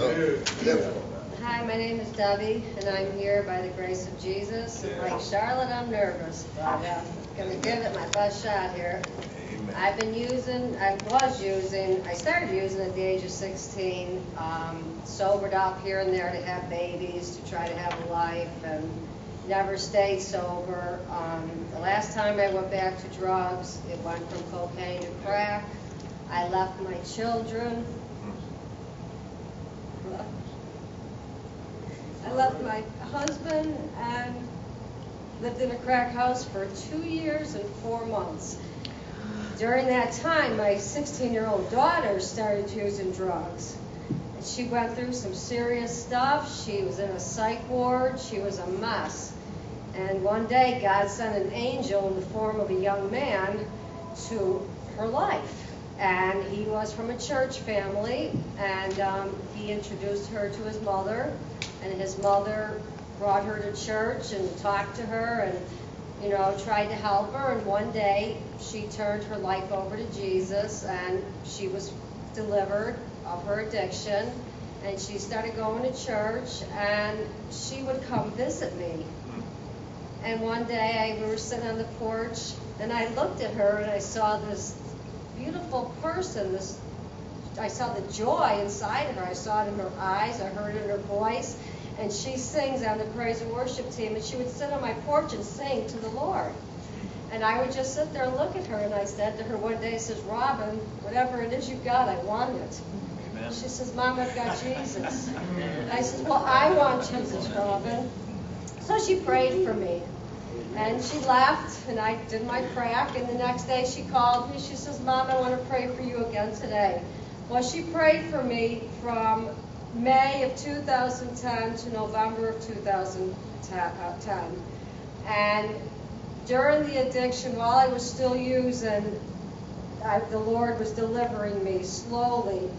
Hi, my name is Debbie, and I'm here by the grace of Jesus. And like Charlotte, I'm nervous, but I'm going to give it my best shot here. I started using at the age of 16, sobered up here and there to have babies, to try to have a life, and never stayed sober. The last time I went back to drugs, it went from cocaine to crack. I left my children. I left my husband and lived in a crack house for 2 years and 4 months. During that time, my 16-year-old daughter started using drugs. And she went through some serious stuff. She was in a psych ward. She was a mess. And one day, God sent an angel in the form of a young man to her life. And he was from a church family, and he introduced her to his mother, and his mother brought her to church and talked to her and, tried to help her. And one day she turned her life over to Jesus, and she was delivered of her addiction, and she started going to church, and she would come visit me. And one day we were sitting on the porch, and I looked at her and I saw this beautiful person. I saw the joy inside of her. I saw it in her eyes. I heard it in her voice. And she sings on the praise and worship team, and she would sit on my porch and sing to the Lord. And I would just sit there and look at her, and I said to her one day, Robin, whatever it is you got, I want it. Amen. She says, Mom, I've got Jesus. I said, well, I want Jesus, Robin. So she prayed for me. And she left, and I did my crack, and the next day she called me. She says, Mom, I want to pray for you again today. Well, she prayed for me from May of 2010 to November of 2010. And during the addiction, while I was still using, the Lord was delivering me slowly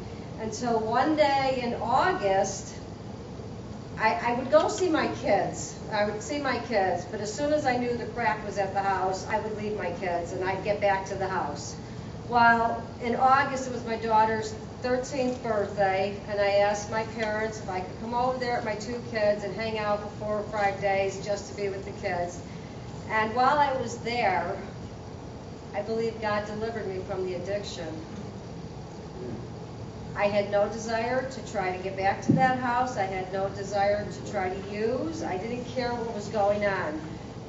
until one day in August, I would go see my kids. I would see my kids, but as soon as I knew the crack was at the house, I would leave my kids and I'd get back to the house. Well, in August, it was my daughter's 13th birthday, and I asked my parents if I could come over there with my 2 kids and hang out for 4 or 5 days just to be with the kids. And while I was there, I believe God delivered me from the addiction. I had no desire to try to get back to that house. I had no desire to try to use. I didn't care what was going on.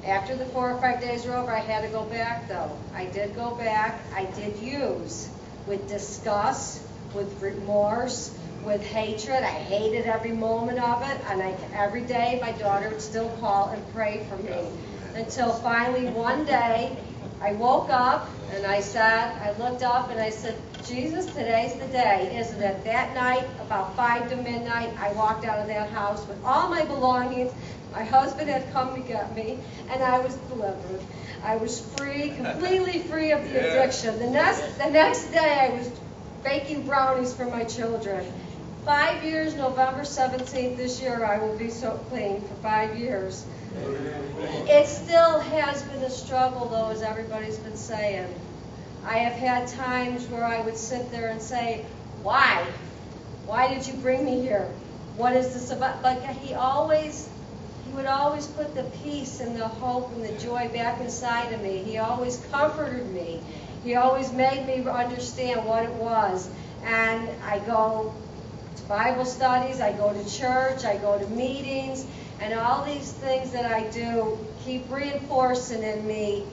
After the 4 or 5 days were over, I had to go back, though. I did go back. I did use with disgust, with remorse, with hatred. I hated every moment of it, and every day my daughter would still call and pray for me. Until finally one day, I woke up and I looked up and I said, Jesus, today's the day, isn't it? That night, about 5 to midnight, I walked out of that house with all my belongings. My husband had come to get me, and I was delivered. I was free, completely free of the addiction. The next day, I was baking brownies for my children. 5 years, November 17th this year, I will be so clean for 5 years. It still has been a struggle, though, as everybody's been saying. I have had times where I would sit there and say, why? Why did you bring me here? What is this about? Like he would always put the peace and the hope and the joy back inside of me. He always comforted me. He always made me understand what it was. And I go to Bible studies, I go to church, I go to meetings, and all these things that I do keep reinforcing in me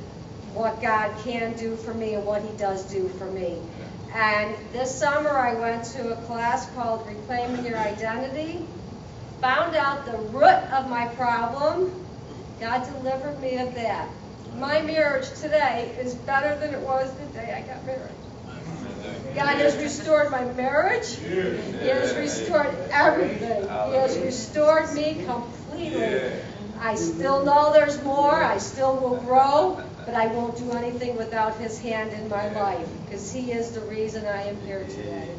what God can do for me and what He does do for me. And this summer I went to a class called Reclaiming Your Identity, found out the root of my problem. God delivered me of that. My marriage today is better than it was the day I got married. God has restored my marriage. He has restored everything. He has restored me completely. I still know there's more. I still will grow, but I won't do anything without His hand in my life, because He is the reason I am here today.